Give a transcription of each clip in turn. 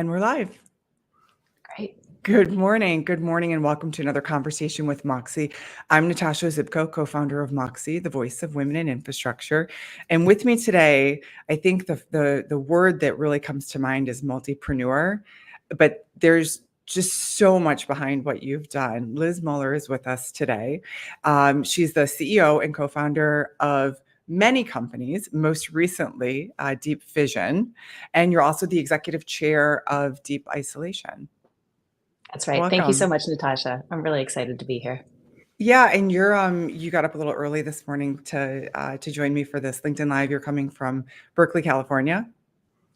And we're live. Great. Good morning. Good morning, and welcome to another conversation with MOXY. I'm Natasha Zibko, co-founder of MOXY, the voice of women in infrastructure. And with me today, I think the word that really comes to mind is multipreneur, but there's just so much behind what you've done. Liz Muller is with us today. She's the CEO and co-founder of many companies, most recently Deep Vision, and you're also the executive chair of Deep Isolation. That's right. Welcome. Thank you so much, Natasha. I'm really excited to be here. Yeah, and you're you got up a little early this morning to join me for this LinkedIn Live. You're coming from Berkeley, California.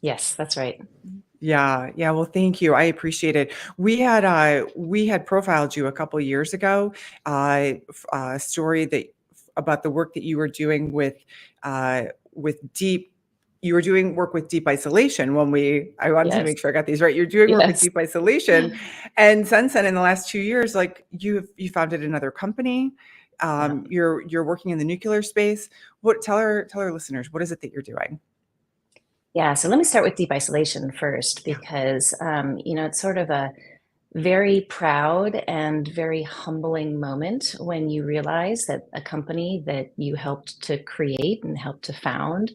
Yes, that's right. Yeah. Well, thank you. I appreciate it. We had profiled you a couple years ago. A story about the work that you were doing with Deep. You were doing work with Deep Isolation I wanted to make sure I got these right. You're doing work with Deep Isolation, and since then, in the last 2 years, like you founded another company. You're working in the nuclear space. Tell our listeners, what is it that you're doing? Yeah, so let me start with Deep Isolation first, because it's sort of a very proud and very humbling moment when you realize that a company that you helped to create and helped to found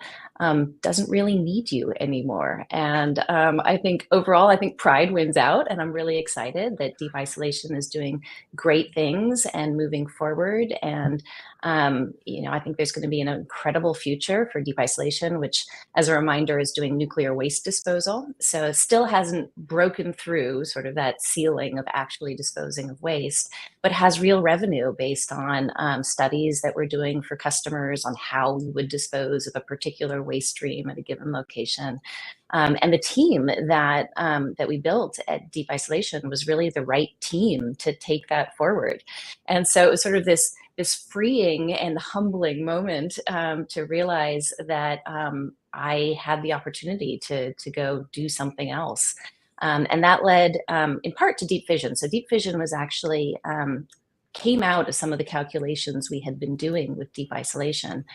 doesn't really need you anymore. And I think overall, pride wins out, and I'm really excited that Deep Isolation is doing great things and moving forward. And I think there's going to be an incredible future for Deep Isolation, which, as a reminder, is doing nuclear waste disposal. So it still hasn't broken through sort of that ceiling of actually disposing of waste, but has real revenue based on studies that we're doing for customers on how we would dispose of a particular waste stream at a given location. And the team that we built at Deep Isolation was really the right team to take that forward. And so it was sort of this freeing and humbling moment to realize that I had the opportunity to go do something else. And that led in part to Deep Vision. So Deep Vision was actually came out of some of the calculations we had been doing with Deep Isolation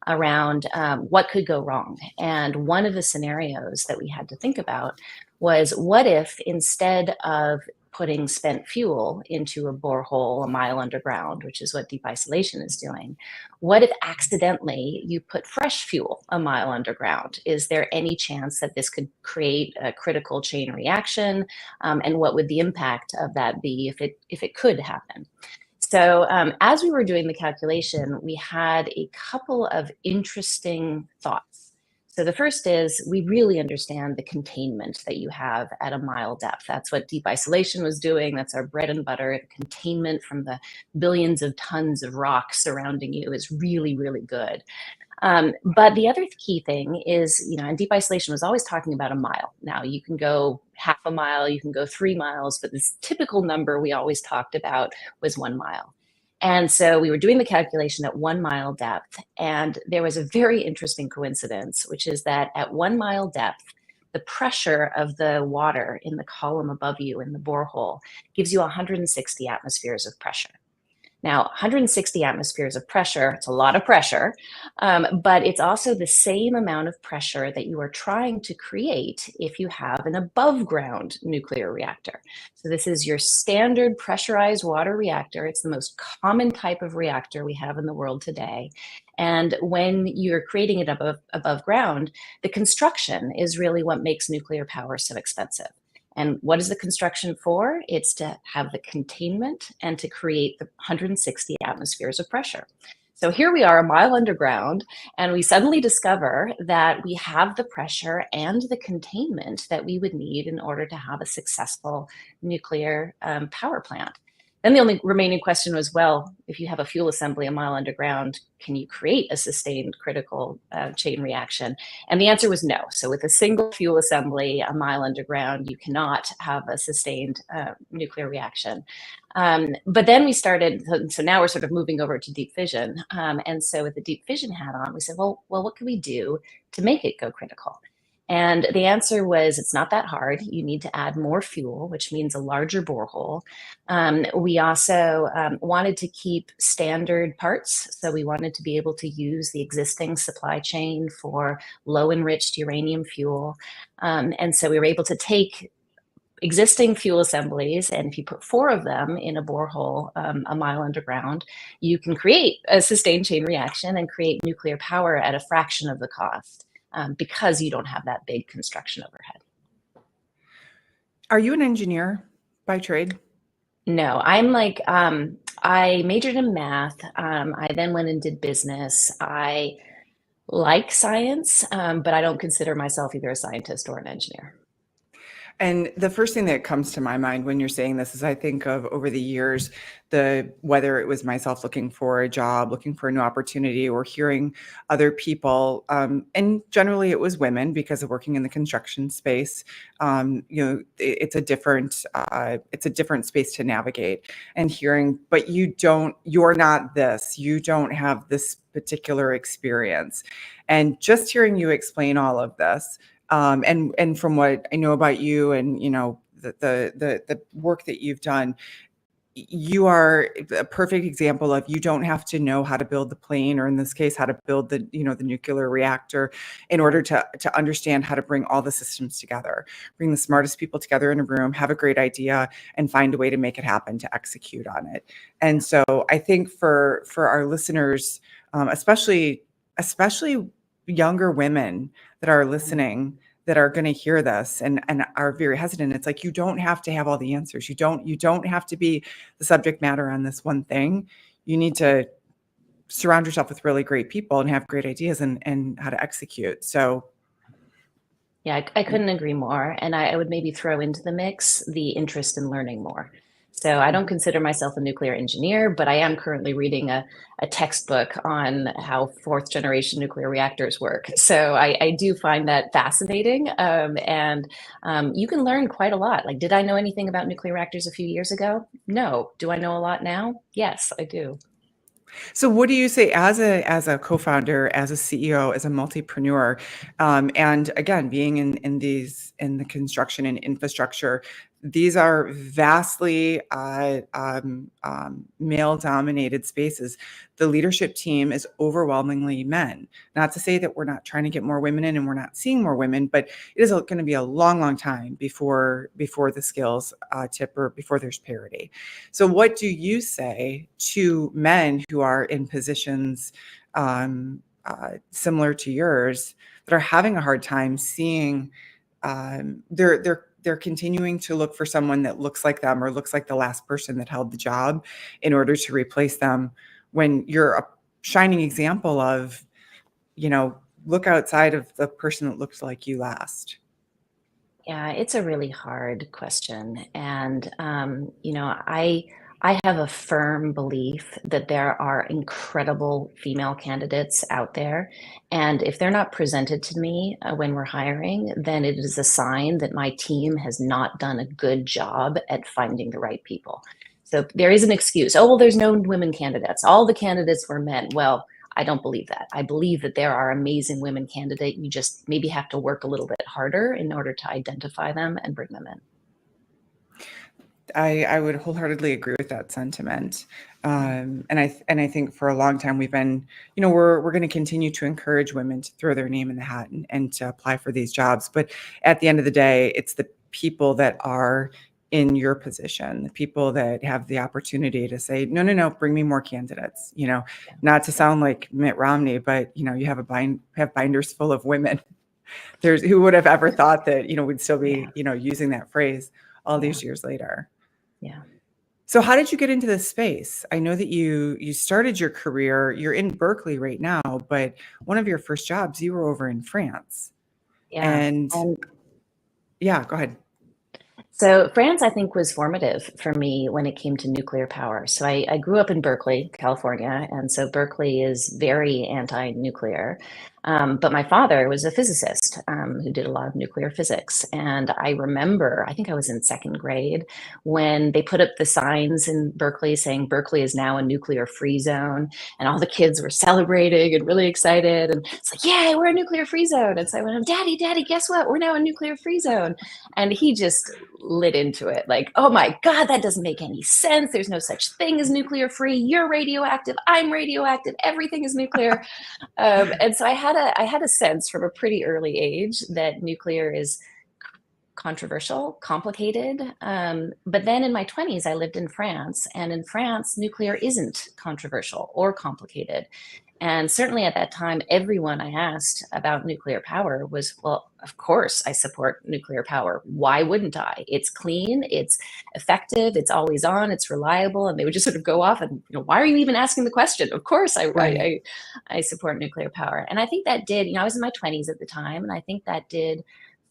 around what could go wrong. And one of the scenarios that we had to think about was, what if instead of putting spent fuel into a borehole a mile underground, which is what Deep Isolation is doing, what if accidentally you put fresh fuel a mile underground? Is there any chance that this could create a critical chain reaction? And what would the impact of that be if it could happen? So as we were doing the calculation, we had a couple of interesting thoughts. So the first is, we really understand the containment that you have at a mile depth. That's what Deep Isolation was doing. That's our bread and butter. The containment from the billions of tons of rock surrounding you is really, really good. But the other key thing is, and Deep Isolation was always talking about a mile. Now, you can go half a mile, you can go 3 miles, but this typical number we always talked about was 1 mile. And so we were doing the calculation at 1 mile depth, and there was a very interesting coincidence, which is that at 1 mile depth, the pressure of the water in the column above you in the borehole gives you 160 atmospheres of pressure. Now, 160 atmospheres of pressure, it's a lot of pressure, but it's also the same amount of pressure that you are trying to create if you have an above ground nuclear reactor. So this is your standard pressurized water reactor. It's the most common type of reactor we have in the world today. And when you're creating it above ground, the construction is really what makes nuclear power so expensive. And what is the construction for? It's to have the containment and to create the 160 atmospheres of pressure. So here we are a mile underground, and we suddenly discover that we have the pressure and the containment that we would need in order to have a successful nuclear power plant. Then the only remaining question was, well, if you have a fuel assembly a mile underground, can you create a sustained critical chain reaction? And the answer was no. So with a single fuel assembly a mile underground, you cannot have a sustained nuclear reaction. But then we started, so now we're sort of moving over to Deep Vision. And so with the Deep Vision hat on, we said, well, what can we do to make it go critical? And the answer was, it's not that hard. You need to add more fuel, which means a larger borehole. We also wanted to keep standard parts. So we wanted to be able to use the existing supply chain for low enriched uranium fuel. And so we were able to take existing fuel assemblies, and if you put 4 of them in a borehole a mile underground, you can create a sustained chain reaction and create nuclear power at a fraction of the cost, because you don't have that big construction overhead. Are you an engineer by trade? No, I'm like, I majored in math. I then went and did business. I like science, but I don't consider myself either a scientist or an engineer. And the first thing that comes to my mind when you're saying this is I think of over the years, whether it was myself looking for a job, looking for a new opportunity, or hearing other people, and generally it was women because of working in the construction space. It's a different space to navigate. And hearing, but you're not this, you don't have this particular experience. And just hearing you explain all of this, and from what I know about you and the work that you've done, you are a perfect example of you don't have to know how to build the plane, or in this case, how to build the nuclear reactor in order to understand how to bring all the systems together, bring the smartest people together in a room, have a great idea, and find a way to make it happen, to execute on it. And so I think for our listeners, especially younger women that are listening, that are going to hear this and are very hesitant. It's like, you don't have to have all the answers. You don't have to be the subject matter on this one thing. You need to surround yourself with really great people and have great ideas and how to execute. So Yeah, I couldn't agree more. And I would maybe throw into the mix the interest in learning more. So I don't consider myself a nuclear engineer, but I am currently reading a textbook on how fourth generation nuclear reactors work. So I do find that fascinating. And you can learn quite a lot. Like, did I know anything about nuclear reactors a few years ago? No. Do I know a lot now? Yes, I do. So what do you say as a co-founder, as a CEO, as a multipreneur, and again, being in the construction and infrastructure, these are vastly male-dominated spaces. The leadership team is overwhelmingly men. Not to say that we're not trying to get more women in and we're not seeing more women, but it is going to be a long, long time before the skills tip, or before there's parity. So what do you say to men who are in positions similar to yours, that are having a hard time seeing, they're continuing to look for someone that looks like them or looks like the last person that held the job in order to replace them, when you're a shining example of, look outside of the person that looked like you last? Yeah, it's a really hard question. And I have a firm belief that there are incredible female candidates out there. And if they're not presented to me when we're hiring, then it is a sign that my team has not done a good job at finding the right people. So there is an excuse. Oh, well, there's no women candidates. All the candidates were men. Well, I don't believe that. I believe that there are amazing women candidates. You just maybe have to work a little bit harder in order to identify them and bring them in. I would wholeheartedly agree with that sentiment. And I think for a long time we've been, we're going to continue to encourage women to throw their name in the hat and to apply for these jobs. But at the end of the day, it's the people that are in your position, the people that have the opportunity to say, no, no, no, bring me more candidates, not to sound like Mitt Romney, but, you have have binders full of women. Who would have ever thought that, we'd still be, using that phrase all these years later. Yeah. So how did you get into this space? I know that you started your career, you're in Berkeley right now, but one of your first jobs, you were over in France. Yeah. And yeah, go ahead. So France, I think, was formative for me when it came to nuclear power. So I grew up in Berkeley, California, and so Berkeley is very anti-nuclear. But my father was a physicist who did a lot of nuclear physics. And I remember, I think I was in second grade, when they put up the signs in Berkeley saying Berkeley is now a nuclear-free zone. And all the kids were celebrating and really excited. And it's like, yay, we're a nuclear-free zone. And so I went, Daddy, guess what? We're now a nuclear-free zone. And he just lit into it like, oh my God, that doesn't make any sense. There's no such thing as nuclear free. You're radioactive. I'm radioactive. Everything is nuclear. And so I had a sense from a pretty early age that nuclear is controversial, complicated. But then in my 20s, I lived in France, and in France, nuclear isn't controversial or complicated. And certainly at that time, everyone I asked about nuclear power was, well, of course I support nuclear power. Why wouldn't I? It's clean, it's effective, it's always on, it's reliable. And they would just sort of go off and, why are you even asking the question? Of course Right. I support nuclear power. And I think that did, I was in my 20s at the time, and I think that did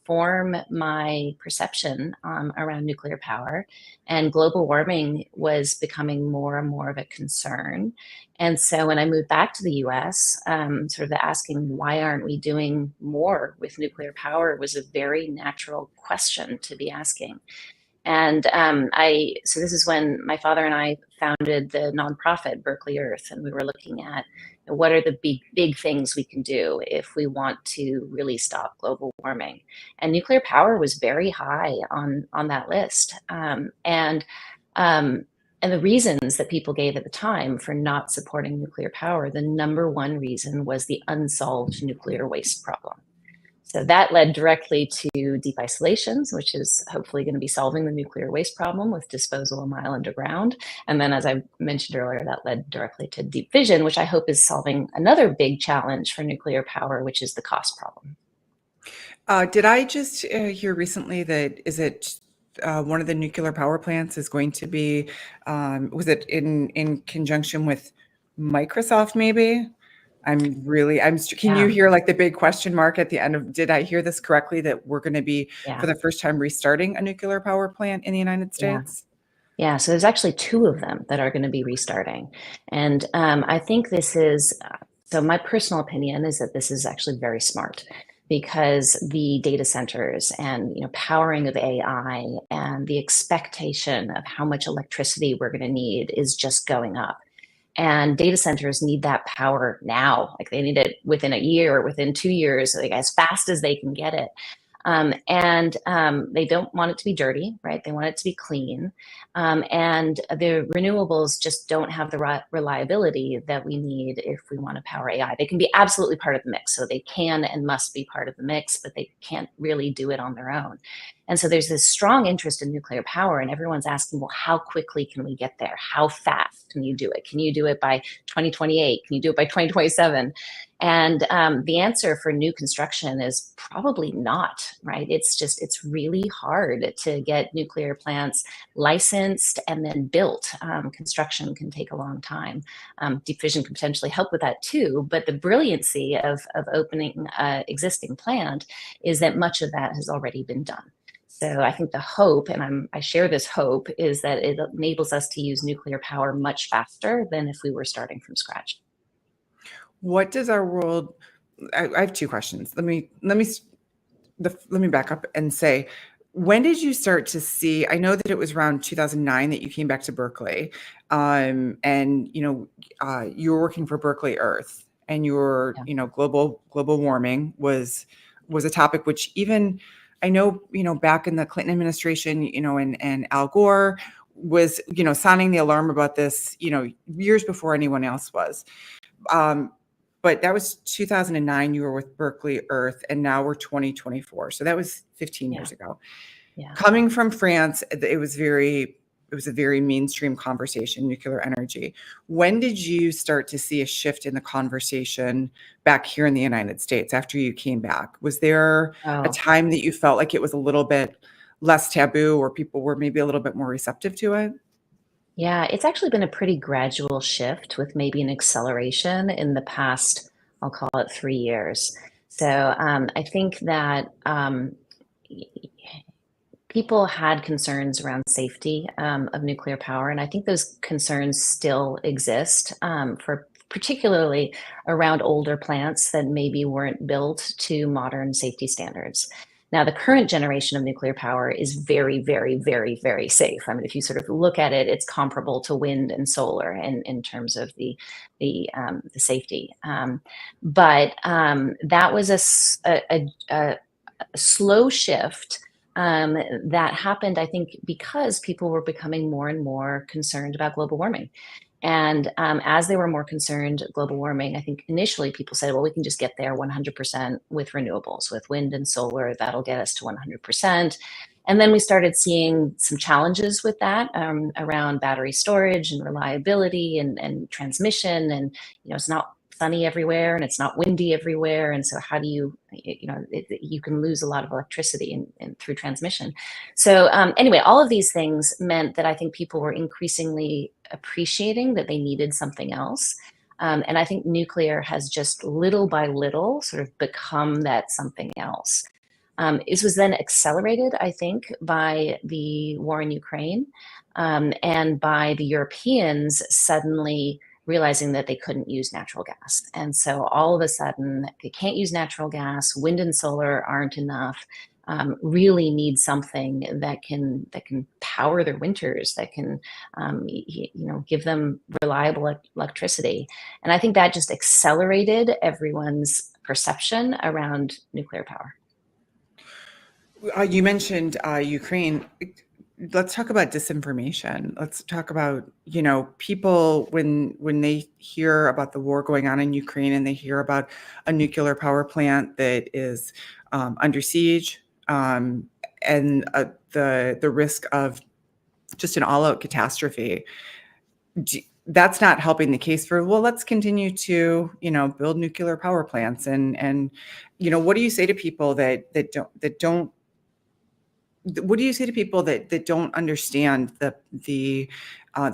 form my perception around nuclear power. And global warming was becoming more and more of a concern. And so when I moved back to the US, sort of the asking, why aren't we doing more with nuclear power was a very natural question to be asking. And so this is when my father and I founded the nonprofit Berkeley Earth, and we were looking at what are the big things we can do if we want to really stop global warming. And nuclear power was very high on that list. And the reasons that people gave at the time for not supporting nuclear power, the number one reason was the unsolved nuclear waste problem. So that led directly to deep isolations, which is hopefully going to be solving the nuclear waste problem with disposal a mile underground. And then, as I mentioned earlier, that led directly to deep fission, which I hope is solving another big challenge for nuclear power, which is the cost problem. Did I just hear recently that is it one of the nuclear power plants is going to be was it in conjunction with Microsoft maybe? Can you Yeah, hear like the big question mark at the end of, did I hear this correctly that we're going to be for yeah, the first time restarting a nuclear power plant in the United yeah. States? Yeah, so there's actually two of them that are going to be restarting. And I think this is, so my personal opinion is that this is actually very smart because the data centers and powering of AI and the expectation of how much electricity we're going to need is just going up. And data centers need that power now. Like they need it within a year or within 2 years, like as fast as they can get it. And they don't want it to be dirty, right? They want it to be clean. And the renewables just don't have the reliability that we need if we want to power AI. They can be absolutely part of the mix. So they can and must be part of the mix, but they can't really do it on their own. And so there's this strong interest in nuclear power, and everyone's asking, well, how quickly can we get there? How fast can you do it? Can you do it by 2028? Can you do it by 2027? And the answer for new construction is probably not, right? It's really hard to get nuclear plants licensed and then built. Construction can take a long time. Deep fission can potentially help with that too. But the brilliancy of opening an existing plant is that much of that has already been done. So I think the hope, and I share this hope, is that it enables us to use nuclear power much faster than if we were starting from scratch. What does our world I have two questions. Let me back up and say, when did you start to see, I know that it was around 2009 that you came back to Berkeley, and you were working for Berkeley Earth, and your Yeah. global warming was a topic which even I know, back in the Clinton administration, and Al Gore was, sounding the alarm about this, years before anyone else was. Um, but that was 2009. You were with Berkeley Earth, and now we're 2024. So that was 15 Yeah. years ago. Yeah. Coming from France, it was a very mainstream conversation, nuclear energy. When did you start to see a shift in the conversation back here in the United States after you came back? Was there a Oh, time that you felt like it was a little bit less taboo, or people were maybe a little bit more receptive to it? yeah, it's actually been a pretty gradual shift with maybe an acceleration in the past, I'll call it 3 years. So I think that people had concerns around safety of nuclear power, and I think those concerns still exist for particularly around older plants that maybe weren't built to modern safety standards. Now, the current generation of nuclear power is very, very, very, very safe. I mean, if you sort of look at it, it's comparable to wind and solar in terms of the safety. But that was a slow shift that happened, I think, because people were becoming more and more concerned about global warming. And as they were more concerned global warming, I think initially people said, well, we can just get there 100% with renewables, with wind and solar, that'll get us to 100%. And then we started seeing some challenges with that around battery storage and reliability and transmission. And, it's not sunny everywhere and it's not windy everywhere. And so how do you can lose a lot of electricity through transmission. So anyway, all of these things meant that I think people were increasingly appreciating that they needed something else. And I think nuclear has just little by little sort of become that something else. This was then accelerated, I think, by the war in Ukraine and by the Europeans suddenly realizing that they couldn't use natural gas. And so all of a sudden, they can't use natural gas, wind and solar aren't enough. Really need something that can power their winters, that can give them reliable electricity. And I think that just accelerated everyone's perception around nuclear power. You mentioned Ukraine. Let's talk about disinformation. Let's talk about, people when they hear about the war going on in Ukraine and they hear about a nuclear power plant that is under siege, and the risk of just an all-out catastrophe. That's not helping the case for, well, let's continue to, build nuclear power plants. And what do you say to people that don't what do you say to people that don't understand the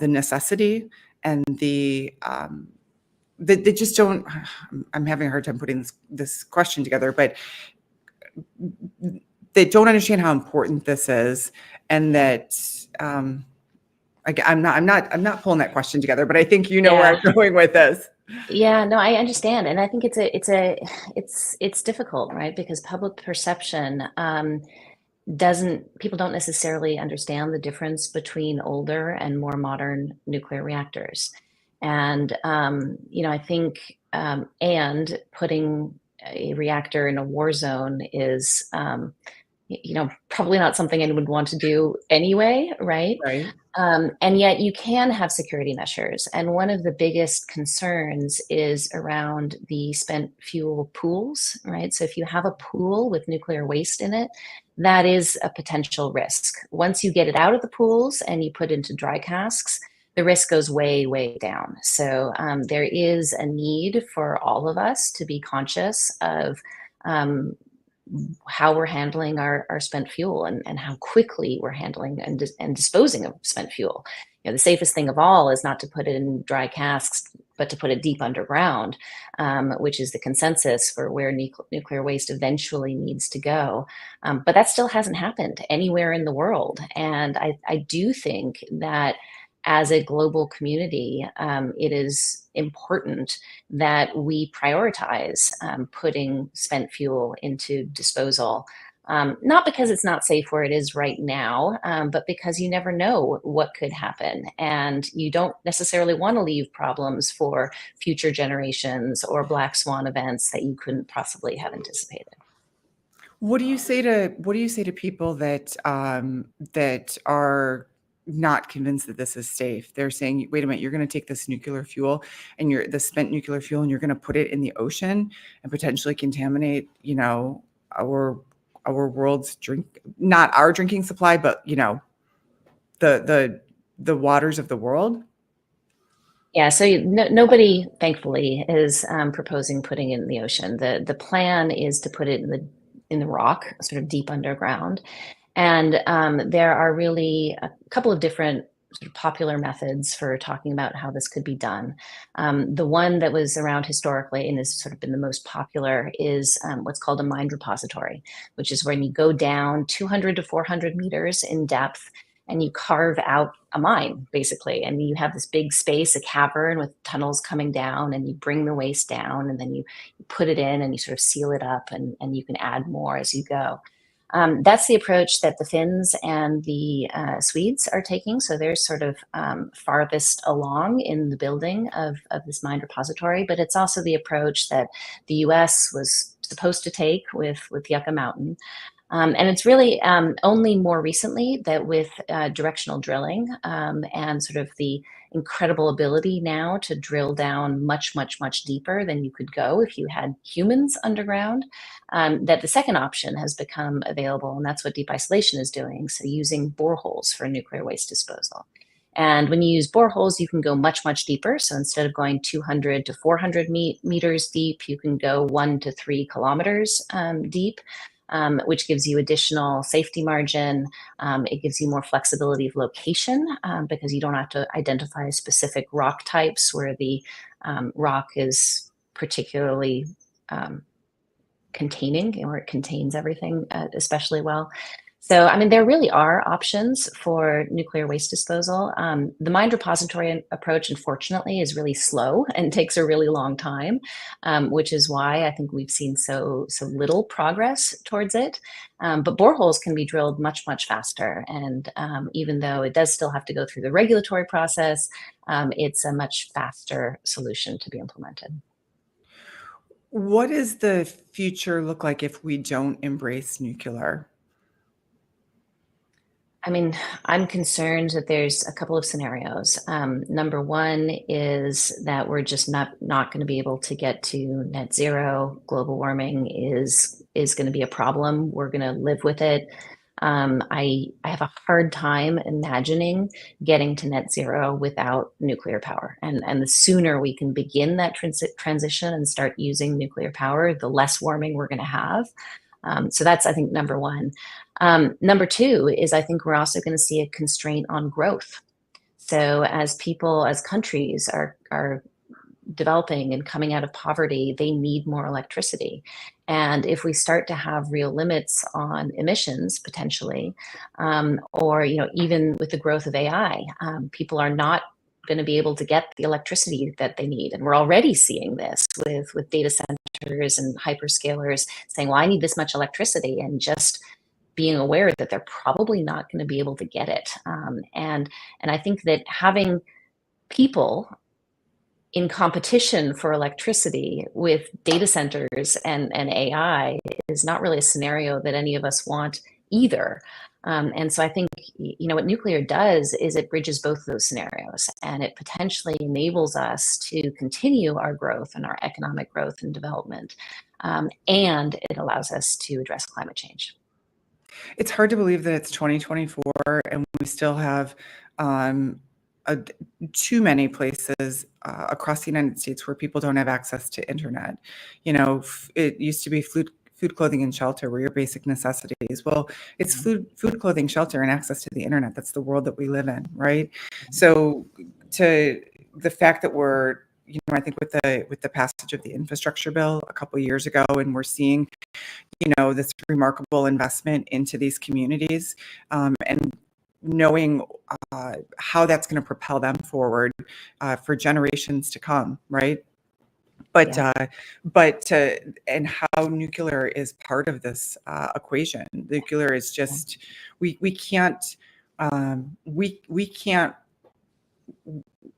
necessity and they just don't? I'm having a hard time putting this question together, but they don't understand how important this is, and that I'm not pulling that question together, but I think where I'm going with this. Yeah, no, I understand, and I think it's difficult, right? Because public perception people don't necessarily understand the difference between older and more modern nuclear reactors. And, I think, and putting a reactor in a war zone is, probably not something anyone would want to do anyway, right? Right. And yet you can have security measures. And one of the biggest concerns is around the spent fuel pools, right? So if you have a pool with nuclear waste in it, that is a potential risk. Once you get it out of the pools and you put into dry casks, the risk goes way, way down. So there is a need for all of us to be conscious of how we're handling our spent fuel and how quickly we're handling and disposing of spent fuel. The safest thing of all is not to put it in dry casks, but to put it deep underground, which is the consensus for where nuclear waste eventually needs to go. But that still hasn't happened anywhere in the world. And I do think that as a global community, it is important that we prioritize putting spent fuel into disposal. Not because it's not safe where it is right now, but because you never know what could happen. And you don't necessarily want to leave problems for future generations or black swan events that you couldn't possibly have anticipated. What do you say to people that are not convinced that this is safe? They're saying, wait a minute, you're going to take this nuclear fuel and the spent nuclear fuel and you're going to put it in the ocean and potentially contaminate, our world's not our drinking supply, but, the waters of the world. Yeah, so nobody, thankfully, is proposing putting it in the ocean. The plan is to put it in the rock, sort of deep underground. And there are really a couple of different sort of popular methods for talking about how this could be done. The one that was around historically and has sort of been the most popular is what's called a mine repository, which is when you go down 200 to 400 meters in depth and you carve out a mine, basically. And you have this big space, a cavern with tunnels coming down, and you bring the waste down, and then you put it in and you sort of seal it up, and you can add more as you go. That's the approach that the Finns and the Swedes are taking. So they're sort of farthest along in the building of this mine repository, but it's also the approach that the US was supposed to take with Yucca Mountain. And it's really only more recently that with directional drilling and sort of the incredible ability now to drill down much, much, much deeper than you could go if you had humans underground, that the second option has become available, and that's what deep isolation is doing. So using boreholes for nuclear waste disposal. And when you use boreholes, you can go much, much deeper. So instead of going 200 to 400 meters deep, you can go 1 to 3 kilometers deep, which gives you additional safety margin. It gives you more flexibility of location because you don't have to identify specific rock types where the rock is particularly containing, or it contains everything especially well. So, I mean, there really are options for nuclear waste disposal. The mine repository approach, unfortunately, is really slow and takes a really long time, which is why I think we've seen so little progress towards it. But boreholes can be drilled much, much faster. And even though it does still have to go through the regulatory process, it's a much faster solution to be implemented. What does the future look like if we don't embrace nuclear? I mean, I'm concerned that there's a couple of scenarios. Number one is that we're just not going to be able to get to net zero. Global warming is going to be a problem. We're going to live with it. I have a hard time imagining getting to net zero without nuclear power. And the sooner we can begin that transition and start using nuclear power, the less warming we're going to have. So that's, I think, number one. Number two is I think we're also going to see a constraint on growth. So as people, as countries are developing and coming out of poverty, they need more electricity. And if we start to have real limits on emissions potentially, or even with the growth of AI, people are not going to be able to get the electricity that they need. And we're already seeing this with data centers and hyperscalers saying, well, I need this much electricity, and just being aware that they're probably not going to be able to get it. And I think that having people in competition for electricity with data centers and AI is not really a scenario that any of us want either. And so I think, what nuclear does is it bridges both of those scenarios, and it potentially enables us to continue our growth and our economic growth and development. And it allows us to address climate change. It's hard to believe that it's 2024 and we still have a, too many places across the United States where people don't have access to internet. It used to be food, clothing, and shelter were your basic necessities. Well, it's food, clothing, shelter, and access to the internet. That's the world that we live in, right? So, to the fact that we're, I think with the passage of the infrastructure bill a couple of years ago, and we're seeing, this remarkable investment into these communities, and knowing how that's going to propel them forward for generations to come, right? But and how nuclear is part of this equation. Nuclear is just we can't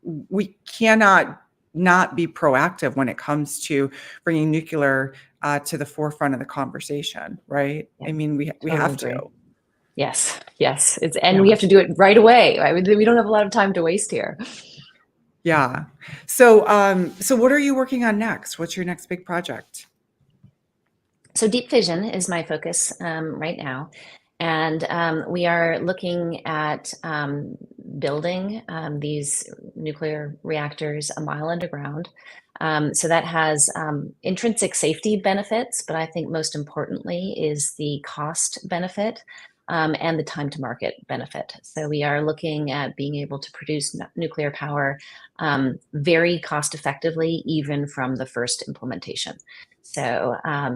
we cannot not be proactive when it comes to bringing nuclear to the forefront of the conversation, right? Yeah, I mean, we totally have agree. to. Yes. And we have to do it right away. I mean, we don't have a lot of time to waste here. Yeah. So, so what are you working on next? What's your next big project? So deep fission is my focus right now. And we are looking at building these nuclear reactors a mile underground. So that has intrinsic safety benefits, but I think most importantly is the cost benefit and the time to market benefit. So we are looking at being able to produce nuclear power very cost effectively, even from the first implementation. So, I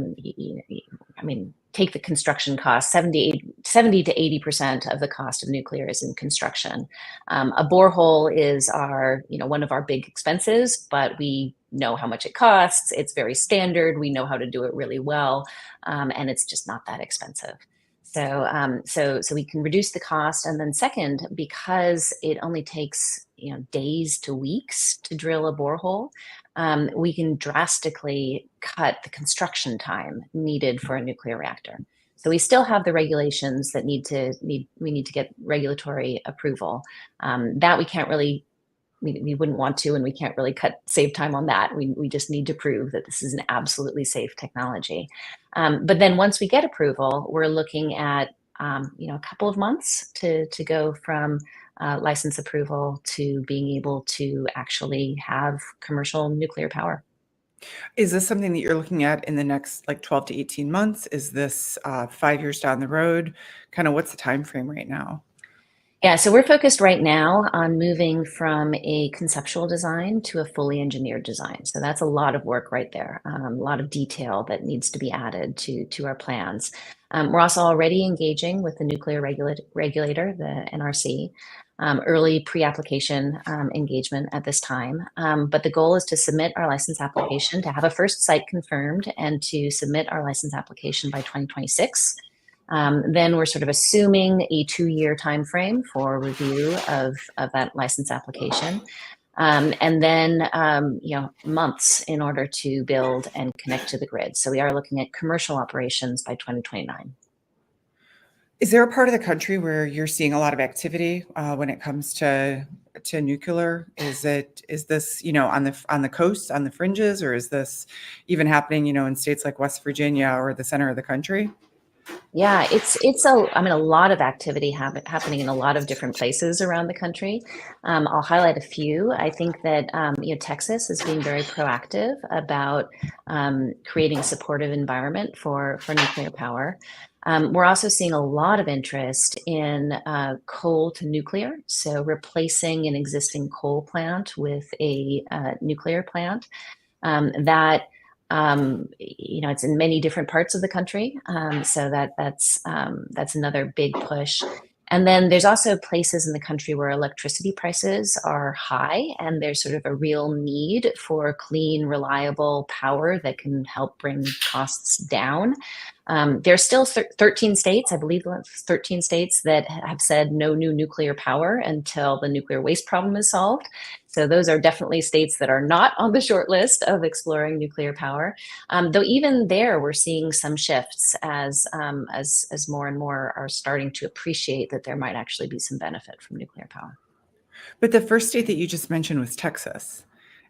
mean, take the construction cost, 70 to 80% of the cost of nuclear is in construction. A borehole is one of our big expenses, but we know how much it costs. It's very standard. We know how to do it really well. And it's just not that expensive. So we can reduce the cost. And then second, because it only takes days to weeks to drill a borehole, we can drastically cut the construction time needed for a nuclear reactor. So we still have the regulations that we need to get regulatory approval. That we can't really, we wouldn't want to, and we can't really save time on that. We just need to prove that this is an absolutely safe technology. But then once we get approval, we're looking at a couple of months to go from license approval to being able to actually have commercial nuclear power. Is this something that you're looking at in the next like 12 to 18 months? Is this 5 years down the road? Kind of what's the time frame right now? Yeah, so we're focused right now on moving from a conceptual design to a fully engineered design. So that's a lot of work right there, a lot of detail that needs to be added to our plans. We're also already engaging with the nuclear regulator, the NRC, early pre-application engagement at this time. But the goal is to submit our license application, to have a first site confirmed, and to submit our license application by 2026. Then we're sort of assuming a 2-year time frame for review of that license application. And then months in order to build and connect to the grid. So we are looking at commercial operations by 2029. Is there a part of the country where you're seeing a lot of activity when it comes to nuclear? Is this on the coast, on the fringes, or is this even happening in states like West Virginia or the center of the country? Yeah, a lot of activity happening in a lot of different places around the country. I'll highlight a few. I think that Texas is being very proactive about creating a supportive environment for nuclear power. We're also seeing a lot of interest in coal to nuclear, so replacing an existing coal plant with a nuclear plant. It's in many different parts of the country, so that's another big push. And then there's also places in the country where electricity prices are high, and there's sort of a real need for clean, reliable power that can help bring costs down. There's still 13 states, I believe 13 states that have said no new nuclear power until the nuclear waste problem is solved. So those are definitely states that are not on the short list of exploring nuclear power. Though even there, we're seeing some shifts as more and more are starting to appreciate that there might actually be some benefit from nuclear power. But the first state that you just mentioned was Texas.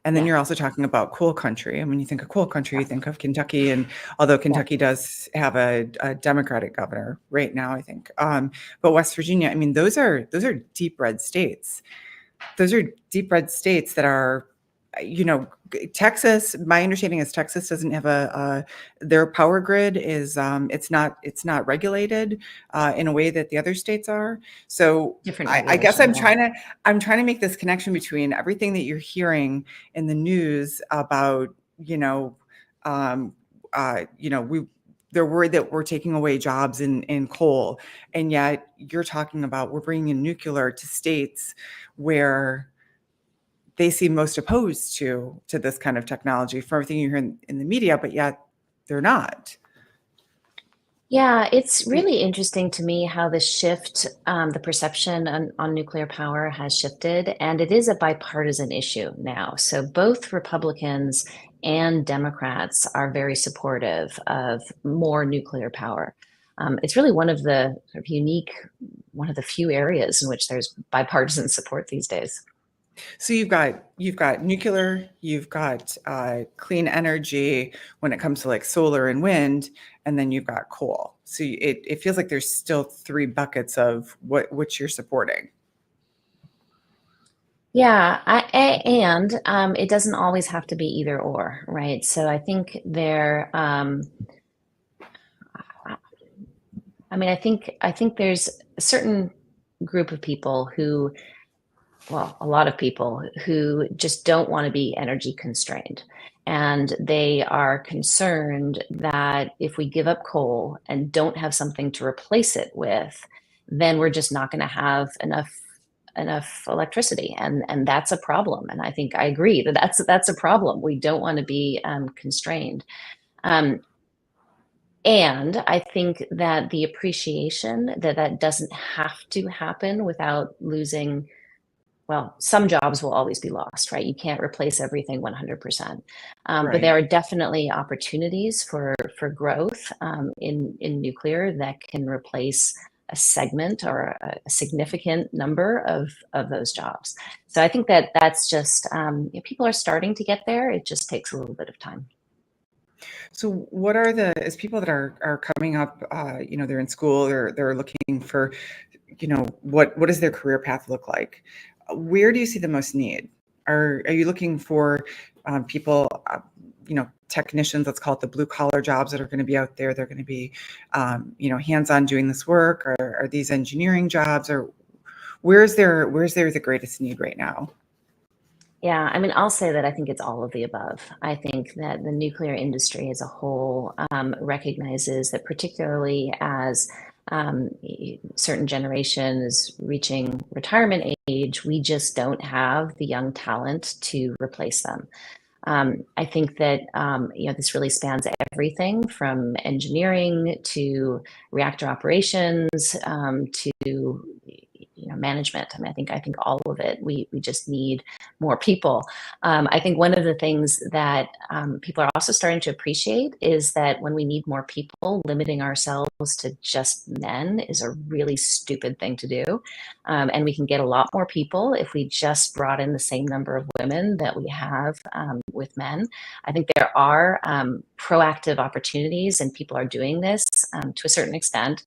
And then Yeah. you're also talking about coal country. And when you think of coal country, you think of Kentucky. And although Kentucky does have a Democratic governor right now, I think. But West Virginia, I mean, those are deep red states. Those are deep red states that are, Texas. My understanding is Texas doesn't have their power grid is it's not regulated in a way that the other states are. So Different I guess regulation, yeah. I'm trying to make this connection between everything that you're hearing in the news about they're worried that we're taking away jobs in coal, and yet you're talking about we're bringing in nuclear to states where they seem most opposed to this kind of technology from everything you hear in the media, but yet they're not. Yeah, it's really interesting to me how the shift, the perception on nuclear power has shifted, and it is a bipartisan issue now. So both Republicans and Democrats are very supportive of more nuclear power. It's really one of the sort of one of the few areas in which there's bipartisan support these days. So you've got nuclear, you've got clean energy when it comes to like solar and wind, and then you've got coal. So it feels like there's still 3 buckets of which you're supporting. Yeah, and it doesn't always have to be either or, right? So I think I think there's a certain group of people who, well, a lot of people who just don't want to be energy constrained. And they are concerned that if we give up coal and don't have something to replace it with, then we're just not going to have enough electricity, and that's a problem. And I think I agree that that's a problem. We don't want to be constrained. Um, and I think that the appreciation that doesn't have to happen without losing well, some jobs will always be lost, right? You can't replace everything 100%. But Right. there are definitely opportunities for growth in nuclear that can replace a segment or a significant number of those jobs. So I think that that's just, people are starting to get there. It just takes a little bit of time. So what are as people that are coming up, they're in school, they're looking for, what does their career path look like? Where do you see the most need? Are you looking for people, technicians, let's call it the blue collar jobs that are going to be out there? They're going to be, hands-on doing this work, or are these engineering jobs, or where's there the greatest need right now? Yeah, I mean, I'll say that I think it's all of the above. I think that the nuclear industry as a whole recognizes that, particularly as certain generation is reaching retirement age, we just don't have the young talent to replace them. I think that this really spans everything from engineering to reactor operations to management. I mean, I think all of it. We just need more people. I think one of the things that people are also starting to appreciate is that when we need more people, limiting ourselves to just men is a really stupid thing to do. And we can get a lot more people if we just brought in the same number of women that we have with men. I think there are proactive opportunities, and people are doing this to a certain extent,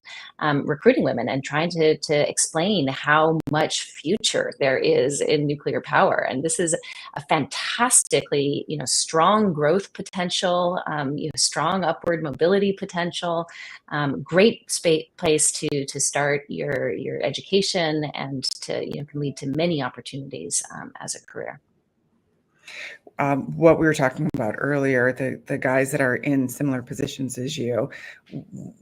recruiting women and trying to explain how much future there is in nuclear power. And this is a fantastically, strong growth potential, strong upward mobility potential, great place to start your education, and can lead to many opportunities as a career. What we were talking about earlier, the guys that are in similar positions as you,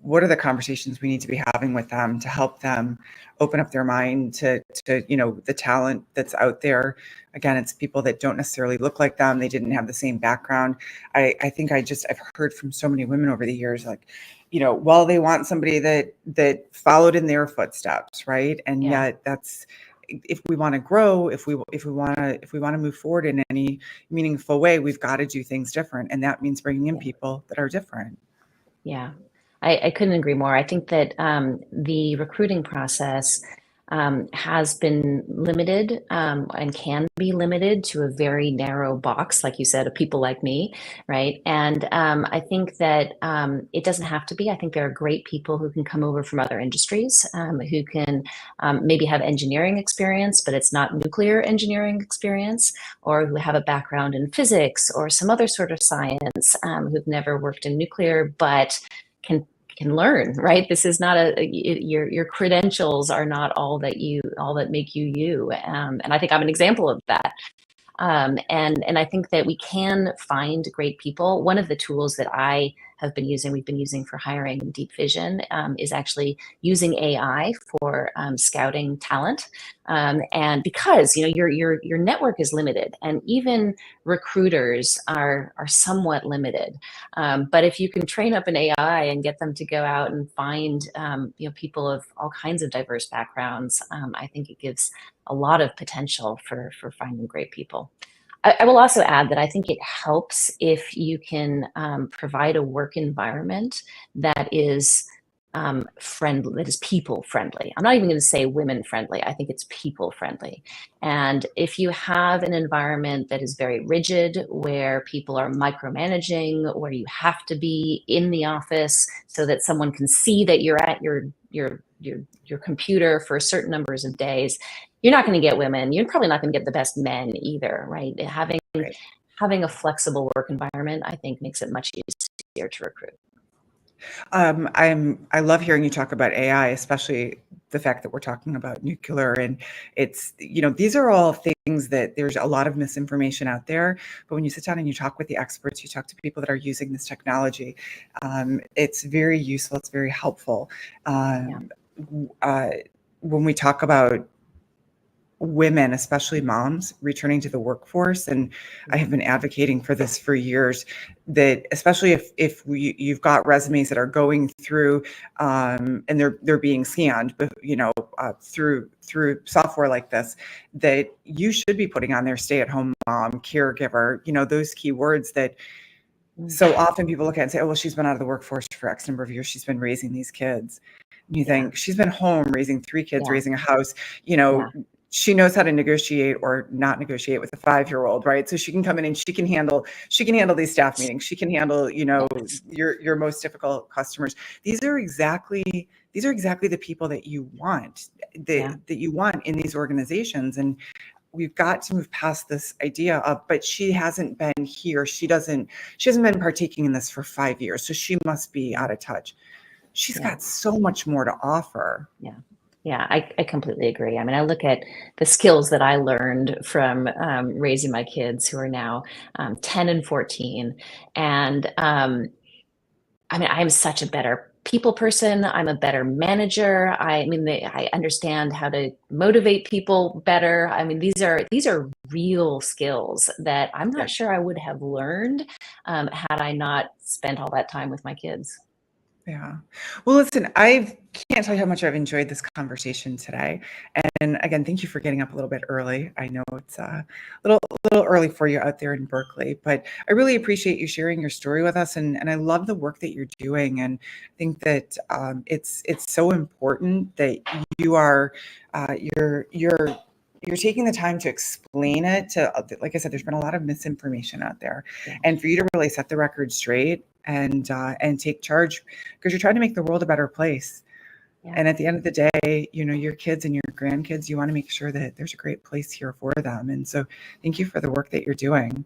what are the conversations we need to be having with them to help them open up their mind to the talent that's out there? Again, it's people that don't necessarily look like them. They didn't have the same background. I think I've heard from so many women over the years, like, well, they want somebody that followed in their footsteps, right? And Yeah. yet that's, if we want to grow, if we want to move forward in any meaningful way, we've got to do things different, and that means bringing in Yeah. people that are different. Yeah, I couldn't agree more. I think that the recruiting process has been limited and can be limited to a very narrow box, like you said, of people like me, right? And I think that it doesn't have to be. I think there are great people who can come over from other industries, who can maybe have engineering experience, but it's not nuclear engineering experience, or who have a background in physics or some other sort of science, who've never worked in nuclear, but can learn, right? This is not your credentials are not all that make you you. And I think I'm an example of that. And I think that we can find great people. One of the tools that we've been using for hiring in Deep Vision, is actually using AI for scouting talent. And because your network is limited, and even recruiters are somewhat limited. But if you can train up an AI and get them to go out and find people of all kinds of diverse backgrounds, I think it gives a lot of potential for finding great people. I will also add that I think it helps if you can provide a work environment that is friendly, that is people friendly. I'm not even going to say women friendly. I think it's people friendly. And if you have an environment that is very rigid, where people are micromanaging, where you have to be in the office so that someone can see that you're at your computer for certain numbers of days, you're not going to get women. You're probably not going to get the best men either, right? Right. Having a flexible work environment, I think, makes it much easier to recruit. I love hearing you talk about AI, especially the fact that we're talking about nuclear, and it's, these are all things that there's a lot of misinformation out there. But when you sit down and you talk with the experts, you talk to people that are using this technology, it's very useful. It's very helpful. Yeah. When we talk about women, especially moms, returning to the workforce. And I have been advocating for this for years, that especially if you've got resumes that are going through and they're being scanned, through software like this, that you should be putting on their stay-at-home mom, caregiver, those keywords that so often people look at it and say, oh, well, she's been out of the workforce for X number of years. She's been raising these kids. And you think she's been home raising 3 kids, raising a house, she knows how to negotiate or not negotiate with a 5-year-old, right? So she can come in and she can handle these staff meetings. She can handle, your most difficult customers. These are exactly the people that you want, that you want in these organizations. And we've got to move past this idea of, but she hasn't been here. She hasn't been partaking in this for 5 years. So she must be out of touch. She's got so much more to offer. Yeah, I completely agree. I mean, I look at the skills that I learned from raising my kids, who are now 10 and 14. And I mean, I'm such a better people person. I'm a better manager. I understand how to motivate people better. I mean, these are real skills that I'm not sure I would have learned had I not spent all that time with my kids. Yeah. Well, listen, I can't tell you how much I've enjoyed this conversation today. And again, thank you for getting up a little bit early. I know it's a little early for you out there in Berkeley, but I really appreciate you sharing your story with us. And I love the work that you're doing. And I think that it's so important that you are you're taking the time to explain it to, like I said, there's been a lot of misinformation out there, and for you to really set the record straight and take charge, because you're trying to make the world a better place. And at the end of the day, your kids and your grandkids, you want to make sure that there's a great place here for them. And so thank you for the work that you're doing.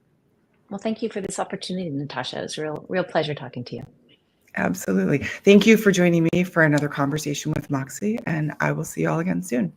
Well, thank you for this opportunity, Natasha. It was a real pleasure talking to you. Absolutely. Thank you for joining me for another conversation with MOXY, and I will see you all again soon.